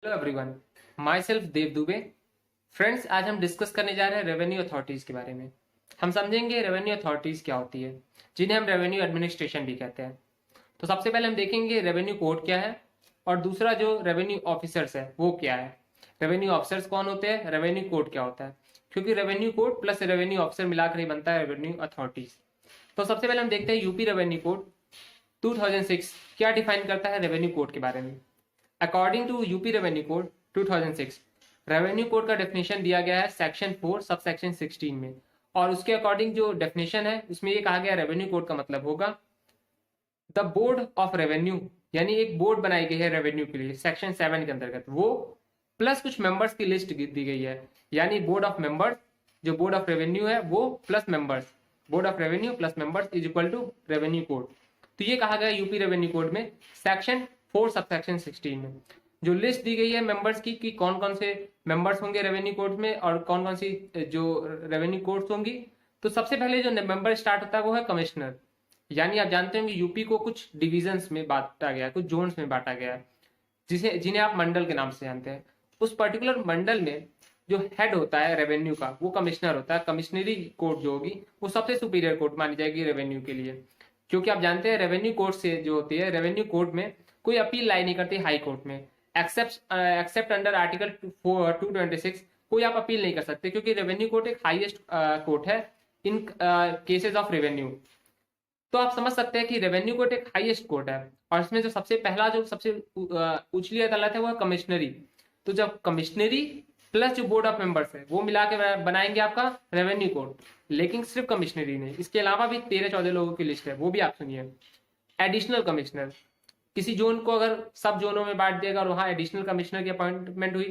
Hello everyone, my self Dev Dubey. Friends, आज हम discuss करने जा रहे हैं रेवेन्यू अथॉरिटीज़ के बारे में। हम समझेंगे रेवेन्यू अथॉरिटीज़ क्या होती है, जिन्हें हम रेवेन्यू एडमिनिस्ट्रेशन भी कहते हैं। तो सबसे पहले हम देखेंगे रेवेन्यू कोड क्या है, और दूसरा जो रेवेन्यू ऑफिसर्स है वो क्या है। रेवेन्यू ऑफिसर्स कौन होते हैं, रेवेन्यू कोड क्या होता है, क्योंकि revenue code plus revenue officer मिलाकर ही बनता है रेवेन्यू अथॉरिटीज़। तो सबसे पहले हम देखते हैं यूपी रेवेन्यू कोड 2006 क्या डिफाइन करता है रेवेन्यू कोड के बारे में। According to UP revenue code 2006, revenue code का डेफिनेशन दिया गया है सेक्शन 4 सब सेक्शन 16 में, और उसके अकॉर्डिंग जो डेफिनेशन है उसमें ये कहा गया रेवेन्यू कोड का मतलब होगा द बोर्ड ऑफ रेवेन्यू, यानी एक बोर्ड बनाई गई है रेवेन्यू के लिए सेक्शन 7 के अंतर्गत, वो प्लस कुछ मेंबर्स की लिस्ट दी गई है, यानी बोर्ड ऑफ मेंबर्स, जो बोर्ड ऑफ रेवेन्यू है वो plus members, board of revenue plus members is equal to revenue code. तो ये कहा गया यूपी रेवेन्यू कोड में सेक्शन 4 सब सेक्शन 16 में। जो लिस्ट दी गई है मेंबर्स की कि कौन कौन से मेंबर्स होंगे रेवेन्यू कोड में और कौन कौन सी जो रेवेन्यू कोड्स होंगी। तो सबसे पहले जो मेंबर स्टार्ट होता है वो है कमिश्नर, यानी आप जानते होंगे यूपी को कुछ डिविजन्स में बांटा गया है, कुछ जोन्स में बांटा गया है, जिन्हें आप मंडल के नाम से जानते हैं। उस पर्टिकुलर मंडल में जो हेड होता है रेवेन्यू का वो कमिश्नर होता है। कमिश्नरी कोर्ट जो होगी वो सबसे सुपीरियर कोर्ट मानी जाएगी रेवेन्यू के लिए, क्योंकि आप जानते हैं रेवेन्यू कोर्ट से जो होती है रेवेन्यू कोर्ट में कोई अपील लाई नहीं करती हाई कोर्ट में, एक्सेप्ट अंडर आर्टिकल 226 कोई आप अपील नहीं कर सकते, क्योंकि रेवेन्यू कोर्ट एक हाईएस्ट कोर्ट है इन केसेस ऑफ रेवेन्यू। तो आप समझ सकते हैं कि रेवेन्यू कोर्ट एक हाईएस्ट कोर्ट है, और इसमें जो सबसे पहला जो सबसे उचली अदालत है वो है कमिश्नरी। तो जब कमिश्नरी प्लस जो बोर्ड ऑफ मेंबर्स है वो मिला के बनाएंगे आपका रेवेन्यू कोड, लेकिन सिर्फ कमिश्नरी नहीं, इसके अलावा भी 13-14 लोगों की लिस्ट है, वो भी आप सुनिए। एडिशनल कमिश्नर, किसी जोन को अगर सब जोनों में बांट दिएगा और वहां एडिशनल कमिश्नर की अपॉइंटमेंट हुई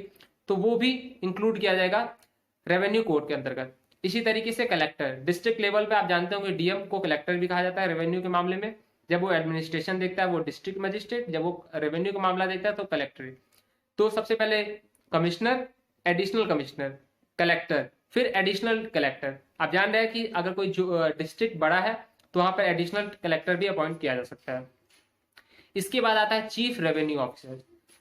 तो वो भी इंक्लूड किया जाएगा रेवेन्यू कोड के अंतर्गत। इसी तरीके से कलेक्टर, डिस्ट्रिक्ट लेवल पे आप जानते होंगे डीएम को कलेक्टर भी कहा जाता है रेवेन्यू के मामले में। जब वो एडमिनिस्ट्रेशन देखता है वो डिस्ट्रिक्ट मजिस्ट्रेट, जब वो रेवेन्यू का मामला देखता है तो कलेक्टर। तो सबसे पहले कमिश्नर, एडिशनल कमिश्नर, कलेक्टर, फिर एडिशनल कलेक्टर। आप जान रहे हैं कि अगर कोई डिस्ट्रिक्ट बड़ा है तो वहां पर एडिशनल कलेक्टर भी अपॉइंट किया जा सकता है। इसके बाद आता है chief revenue officer.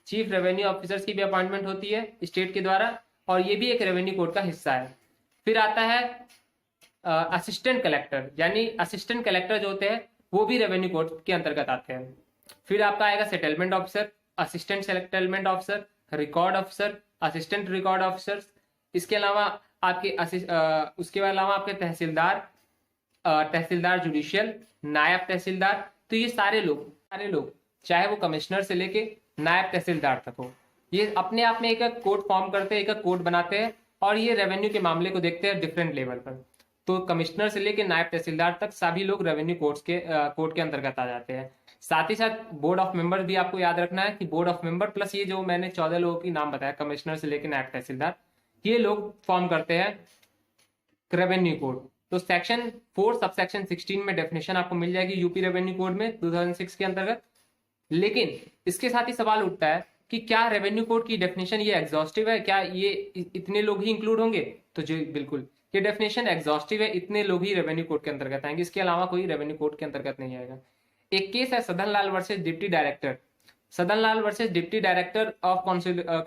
Chief revenue officers की भी अपॉइंटमेंट होती है स्टेट के द्वारा, और ये भी एक रेवेन्यू कोड का हिस्सा है। फिर आता है असिस्टेंट कलेक्टर, यानी असिस्टेंट कलेक्टर जो होते हैं वो भी रेवेन्यू कोड के अंतर्गत आते हैं। फिर आपका आएगा settlement officer, assistant settlement officer, record officer, assistant record officers. इसके अलावा आपके उसके अलावा आपके तहसीलदार, तहसीलदार जुडिशियल, नायब तहसीलदार। तो ये सारे लोग चाहे वो कमिश्नर से लेके नायब तहसीलदार तक हो, ये अपने आप में एक एक कोड फॉर्म करते हैं, एक एक कोड बनाते हैं, और ये रेवेन्यू के मामले को देखते हैं डिफरेंट लेवल पर। तो कमिश्नर से लेके नायब तहसीलदार तक सभी लोग रेवेन्यू कोड के अंतर्गत आ जाते हैं। साथ ही साथ बोर्ड ऑफ मेंबर भी आपको याद रखना है कि बोर्ड ऑफ मेंबर प्लस ये जो मैंने 14 लोगों की नाम बताया कमिश्नर से लेकर नायब तहसीलदार, ये लोग फॉर्म करते हैं रेवेन्यू कोड। तो सेक्शन 4 सब सेक्शन 16 में डेफिनेशन आपको मिल जाएगी यूपी रेवेन्यू कोड में 2006 के अंतर्गत। लेकिन इसके साथ ही सवाल उठता है कि क्या रेवेन्यू कोड की डेफिनेशन ये एग्जॉस्टिव है, क्या ये इतने लोग ही इंक्लूड होंगे। तो जी बिल्कुल, ये डेफिनेशन एग्जॉस्टिव है, इतने लोग ही रेवेन्यू कोड के अंतर्गत आएंगे, इसके अलावा कोई रेवेन्यू कोड के अंतर्गत नहीं आएगा। एक केस है Sadan Lal versus deputy director. Sadan Lal versus deputy director of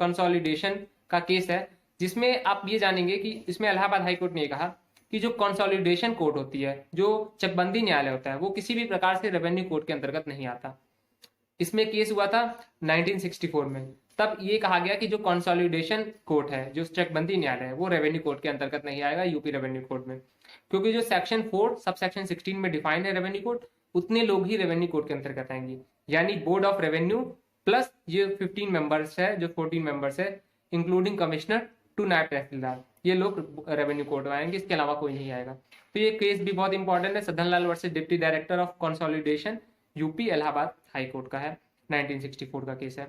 consolidation का केस है, जिसमें आप ये जानेंगे कि इसमें इलाहाबाद हाईकोर्ट ने कहा कि जो कंसोलिडेशन कोर्ट होती है, जो चकबंदी न्यायालय होता है, वो किसी भी प्रकार से रेवेन्यू कोड के अंतर्गत नहीं आता। इसमें केस हुआ था 1964 में। तब ये कहा गया कि जो कंसोलिडेशन कोर्ट है, जो चकबंदी न्यायालय है, वो रेवेन्यू कोड के अंतर्गत नहीं आएगा यूपी रेवेन्यू कोड में, क्योंकि जो सेक्शन 4 सब सेक्शन 16 में डिफाइंड है रेवेन्यू कोड, उतने लोग ही रेवेन्यू कोड के अंतर्गत आएंगे, यानी बोर्ड ऑफ रेवेन्यू प्लस ये 15 मेंबर्स है, जो 14 मेंबर्स है इंक्लूडिंग कमिश्नर टू नायब तहसीलदार, ये लोग रेवेन्यू कोड में आएंगे, इसके अलावा कोई नहीं आएगा। तो ये केस भी बहुत इंपॉर्टेंट है, Sadan Lal versus deputy director of consolidation, UP Allahabad high court का है, 1964 का केस है।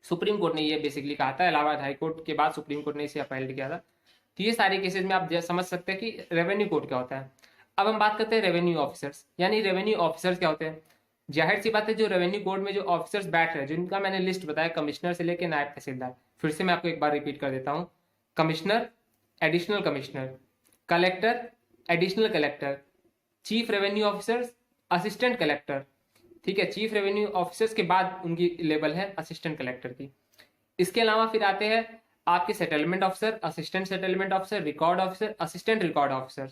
सुप्रीम कोर्ट ने ये बेसिकली कहा था, इलाहाबाद हाई कोर्ट के बाद सुप्रीम कोर्ट ने इसे अपील किया था। तो ये सारे केसेस में आप समझ सकते हैं कि रेवेन्यू कोड क्या होता है। अब हम बात करते हैं रेवेन्यू ऑफिसर्स, यानी रेवेन्यू ऑफिसर्स क्या होते हैं। जाहिर सी बात है, जो रेवेन्यू कोड में जो ऑफिसर्स बैठ रहे हैं, जिनका मैंने लिस्ट बताया कमिश्नर से लेकर नायब तहसीलदार, फिर से मैं आपको एक बार रिपीट कर देता हूँ। Commissioner, additional commissioner, collector, additional collector, chief revenue officers, assistant collector. ठीक है, चीफ रेवेन्यू ऑफिसर्स के बाद उनकी लेवल है असिस्टेंट कलेक्टर की। इसके अलावा फिर आते हैं आपके settlement officer, assistant settlement officer, record officer, assistant record officer.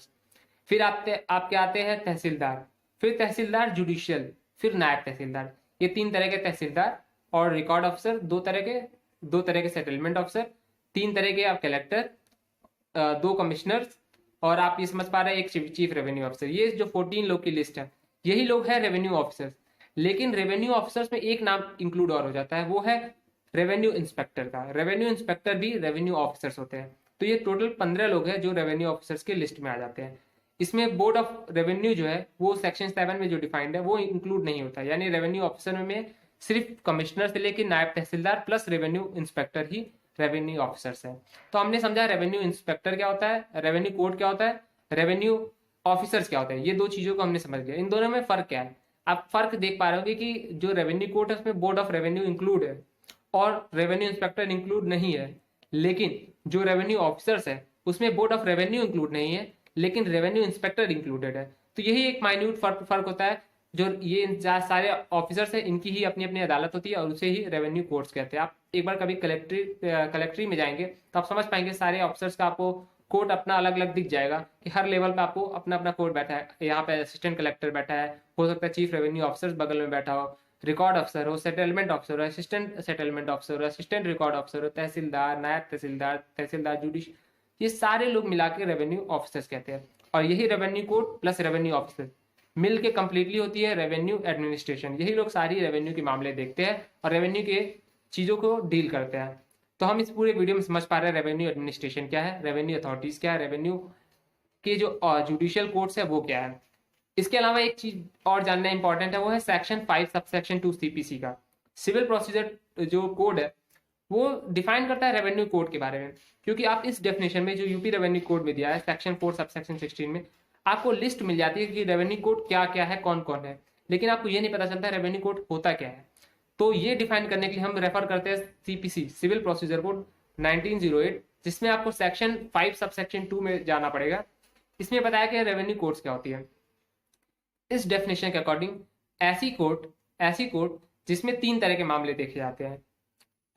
फिर आपके आते हैं तहसीलदार, फिर तहसीलदार जुडिशियल, फिर नायब तहसीलदार। ये 3 तरह के तहसीलदार और रिकॉर्ड ऑफिसर, 2 तरह के सेटलमेंट ऑफिसर, 3 तरह के आप कलेक्टर, 2 कमिश्नर्स, और आप ये समझ पा रहे हैं एक चीफ रेवेन्यू ऑफिसर। ये जो 14 लोग की लिस्ट है, यही लोग हैं रेवेन्यू ऑफिसर्स। लेकिन रेवेन्यू ऑफिसर्स में एक नाम इंक्लूड और हो जाता है, वो है रेवेन्यू इंस्पेक्टर का। रेवेन्यू इंस्पेक्टर भी रेवेन्यू ऑफिसर्स होते हैं। तो ये टोटल 15 लोग हैं जो रेवेन्यू ऑफिसर्स के लिस्ट में आ जाते हैं। इसमें बोर्ड ऑफ रेवेन्यू जो है वो सेक्शन 7 में जो डिफाइंड है वो इंक्लूड नहीं होता, यानी रेवेन्यू ऑफिसर में सिर्फ कमिश्नर से लेकर नायब तहसीलदार प्लस रेवेन्यू इंस्पेक्टर ही रेवेन्यू ऑफिसर्स है। तो हमने समझा रेवेन्यू इंस्पेक्टर क्या होता है, रेवेन्यू कोड क्या होता है, रेवेन्यू ऑफिसर्स क्या होता है। ये 2 चीजों को हमने समझ लिया। इन दोनों में फर्क क्या है, आप फर्क देख पा रहे होंगे कि जो रेवेन्यू कोड है उसमें बोर्ड ऑफ रेवेन्यू इंक्लूड है और रेवेन्यू इंस्पेक्टर इंक्लूड नहीं है। लेकिन जो रेवेन्यू ऑफिसर्स है उसमें बोर्ड ऑफ रेवेन्यू इंक्लूड नहीं है, लेकिन रेवेन्यू इंस्पेक्टर इंक्लूडेड है। तो यही एक माइन्यूट फर्क होता है। जो ये सारे ऑफिसर्स है इनकी ही अपनी अपनी अदालत होती है और उसे ही रेवेन्यू कोर्ट्स कहते हैं। आप एक बार कभी कलेक्ट्री में जाएंगे तो आप समझ पाएंगे सारे ऑफिसर्स का आपको कोर्ट अपना अलग अलग दिख जाएगा कि हर लेवल पे आपको अपना अपना कोर्ट बैठा है। यहाँ पे असिस्टेंट कलेक्टर बैठा है, हो सकता है चीफ रेवेन्यू ऑफिसर बगल में बैठा हो, रिकॉर्ड अफसर हो, सेटलमेंट ऑफिसर हो, असिस्टेंट सेटलमेंट ऑफिसर हो, असिस्टेंट रिकॉर्ड ऑफिसर हो, तहसीलदार, नायब तहसीलदार, तहसीलदार जुडिश, ये सारे लोग मिला के रेवेन्यू ऑफिसर्स कहते हैं। और यही revenue code plus revenue officer मिल के कंप्लीटली होती है रेवेन्यू एडमिनिस्ट्रेशन। यही लोग सारी रेवेन्यू के मामले देखते हैं और रेवेन्यू के चीजों को डील करते हैं। तो हम इस पूरे वीडियो में समझ पा रहे हैं रेवेन्यू एडमिनिस्ट्रेशन क्या है, रेवेन्यू अथॉरिटीज क्या है, रेवेन्यू के जो जुडिशियल कोर्ट्स है वो क्या है। इसके अलावा एक चीज और जानना इंपॉर्टेंट है, वो है सेक्शन 5 सबसेक्शन 2 सीपीसी का। सिविल प्रोसीजर जो कोड है वो डिफाइन करता है रेवेन्यू कोड के बारे में, क्योंकि आप इस डेफिनेशन में जो यूपी रेवेन्यू कोड में दिया है सेक्शन 4 सबसेक्शन 16 में आपको लिस्ट मिल जाती है कि रेवेन्यू कोड क्या क्या है, कौन कौन है, लेकिन आपको ये नहीं पता चलता रेवेन्यू कोड होता क्या है। तो ये डिफाइन करने के लिए हम रेफर करते हैं सीपीसी, सिविल प्रोसीजर कोड 1908, जिसमें आपको सेक्शन 5 सबसेक्शन 2 में जाना पड़ेगा। इसमें बताया गया रेवेन्यू कोड्स क्या होती है। इस डेफिनेशन के अकॉर्डिंग ऐसी कोर्ट जिसमें 3 तरह के मामले देखे जाते हैं।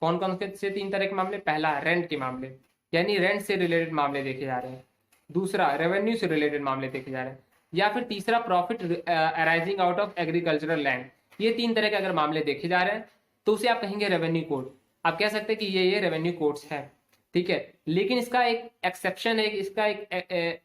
कौन कौन से 3 तरह के मामले, पहला रेंट के मामले, यानी रेंट से रिलेटेड मामले देखे जा रहे हैं। दूसरा रेवेन्यू से रिलेटेड मामले देखे जा रहे हैं। या फिर तीसरा profit arising out of agricultural land. ये 3 तरह के अगर मामले देखे जा रहे हैं तो उसे आप कहेंगे रेवेन्यू कोड। आप कह सकते हैं कि ये रेवेन्यू कोड्स है, ठीक है। लेकिन इसका एक एक्सेप्शन है, इसका एक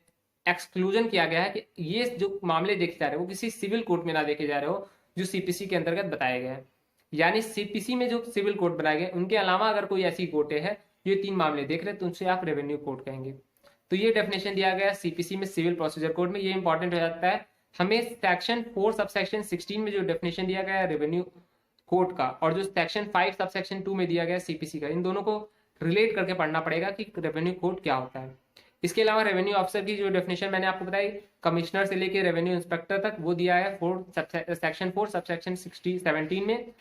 एक्सक्लूजन किया गया है कि ये जो मामले देखे जा रहे हैं वो किसी सिविल कोर्ट में ना देखे जा रहे हो जो सीपीसी के अंतर्गत बताए गए हैं। यानी सीपीसी में जो सिविल कोर्ट बनाए गए उनके अलावा अगर कोई ऐसी कोर्ट है जो ये 3 मामले देख रहे हैं तो उनसे आप रेवेन्यू कोर्ट कहेंगे। तो ये डेफिनेशन दिया गया सीपीसी में, सिविल प्रोसीजर कोड में। ये इंपॉर्टेंट हो जाता है हमें सेक्शन 4 सबसेक्शन 16 में जो डेफिनेशन दिया गया है रेवेन्यू कोड का और जो सेक्शन 5 सबसेक्शन 2 में दिया गया सीपीसी का, इन दोनों को रिलेट करके पढ़ना पड़ेगा कि रेवेन्यू कोड क्या होता है। इसके अलावा रेवेन्यू ऑफिसर की जो डेफिनेशन मैंने आपको बताई कमिश्नर से लेकर रेवेन्यू इंस्पेक्टर तक, वो दिया है सेक्शन 4 सबसेक्शन 17 में,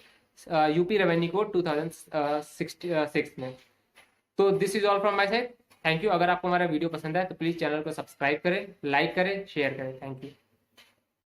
यूपी रेवेन्यू कोड 2006 में। तो this is all from my side. Thank you. अगर आपको हमारा वीडियो पसंद है तो प्लीज चैनल को सब्सक्राइब करें, लाइक करें, शेयर करें। Thank you.